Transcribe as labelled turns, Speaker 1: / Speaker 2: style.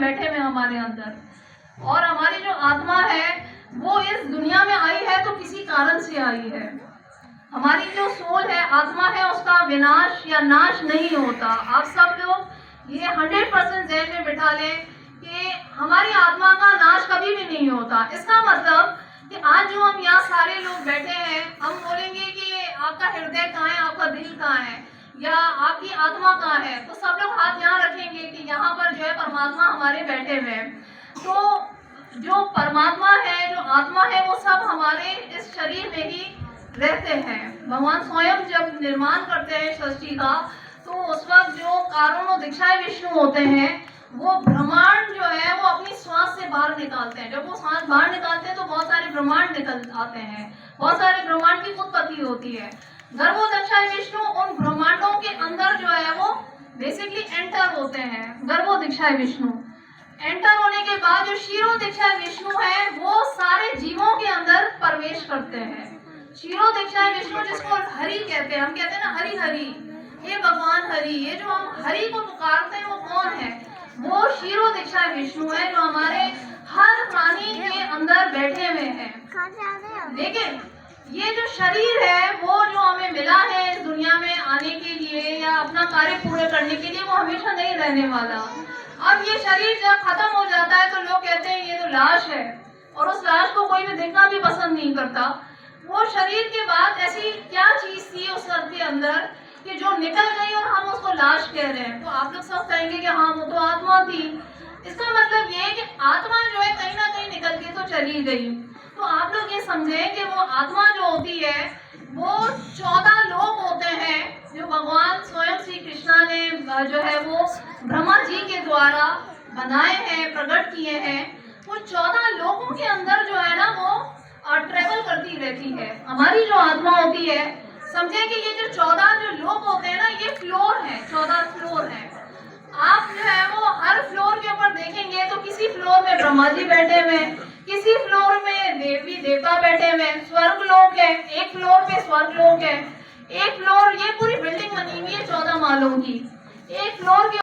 Speaker 1: बैठे हुए हमारे अंदर। और हमारी जो आत्मा है वो इस दुनिया में आई है तो किसी कारण से आई है। हमारी जो सोल है, आत्मा है, उसका विनाश या नाश नहीं होता। आप सब लोग ये 100% ज़हन में बिठा लें कि हमारी आत्मा का नाश कभी भी नहीं होता। इसका मतलब कि आज जो हम यहाँ सारे लोग बैठे हैं, हम बोलेंगे कि आपका हृदय कहाँ है, आपका दिल कहाँ है, या आपकी आत्मा कहाँ है, तो सब लोग हाथ यहाँ रखेंगे कि यहाँ पर जो है परमात्मा हमारे बैठे हुए हैं। तो जो परमात्मा है, जो आत्मा है, वो सब हमारे इस शरीर में ही रहते हैं। भगवान स्वयं जब निर्माण करते हैं सृष्टि का, तो उस वक्त जो कारण और दीक्षाएं विष्णु होते हैं, वो ब्रह्मांड जो है वो अपनी श्वास से बाहर निकालते हैं। जब वो सांस बाहर निकालते हैं तो बहुत सारे ब्रह्मांड निकल आते हैं, बहुत सारे ब्रह्मांड की उत्पत्ति होती है। गर्भोदक्षाएं विष्णु उन ब्रह्मांडों के अंदर जो है वो बेसिकली एंटर होते हैं। गर्भोदक्षाएं विष्णु एंटर होने के बाद जो क्षीरोदक्षाएं विष्णु है वो सारे जीवों के अंदर प्रवेश करते हैं। क्षीरोदक्षाएं विष्णु जिसको हरि कहते हैं, हम कहते हैं ना हरि हरि, हे भगवान हरि। ये जो हम हरि को पुकारते हैं वो कौन है? वो क्षीरोदक्षाएं विष्णु है जो हमारे हर प्राणी के अंदर बैठे हुए हैं। लेकिन ये जो शरीर है वो जो हमें मिला है इस दुनिया में आने के लिए या अपना कार्य पूरे करने के लिए, वो हमेशा नहीं रहने वाला। अब ये शरीर जब खत्म हो जाता है तो लोग कहते हैं ये तो लाश है, और उस लाश को कोई भी देखना भी पसंद नहीं करता। वो शरीर के बाद ऐसी क्या चीज थी उस सर के अंदर कि जो निकल गई और हम उसको लाश कह रहे हैं? तो आप लोग सब कहेंगे कि हाँ वो तो आत्मा थी। इसका मतलब ये है कि आत्मा जो है कहीं ना कहीं निकल के तो चली गई। तो आप लोग ये समझें कि वो आत्मा जो होती है वो 14 लोक होते हैं जो भगवान स्वयं श्री कृष्णा ने जो है वो ब्रह्मा जी के द्वारा बनाए हैं, प्रकट किए हैं। वो 14 लोकों के अंदर जो है ना वो ट्रेवल करती रहती है। हमारी जो आत्मा होती है, समझे कि ये जो 14 जो लोक होते हैं ना, ये फ्लोर है, 14 फ्लोर है। आप जो है वो हर फ्लोर के ऊपर देखेंगे तो किसी फ्लोर में ब्रह्मा जी बैठे हुए, किसी फ्लोर में देवी देवता बैठे हुए, स्वर्ग लोक है, एक फ्लोर पे स्वर्ग लोक है, एक फ्लोर, ये पूरी बिल्डिंग बनी हुई है 14 मालों की। एक फ्लोर के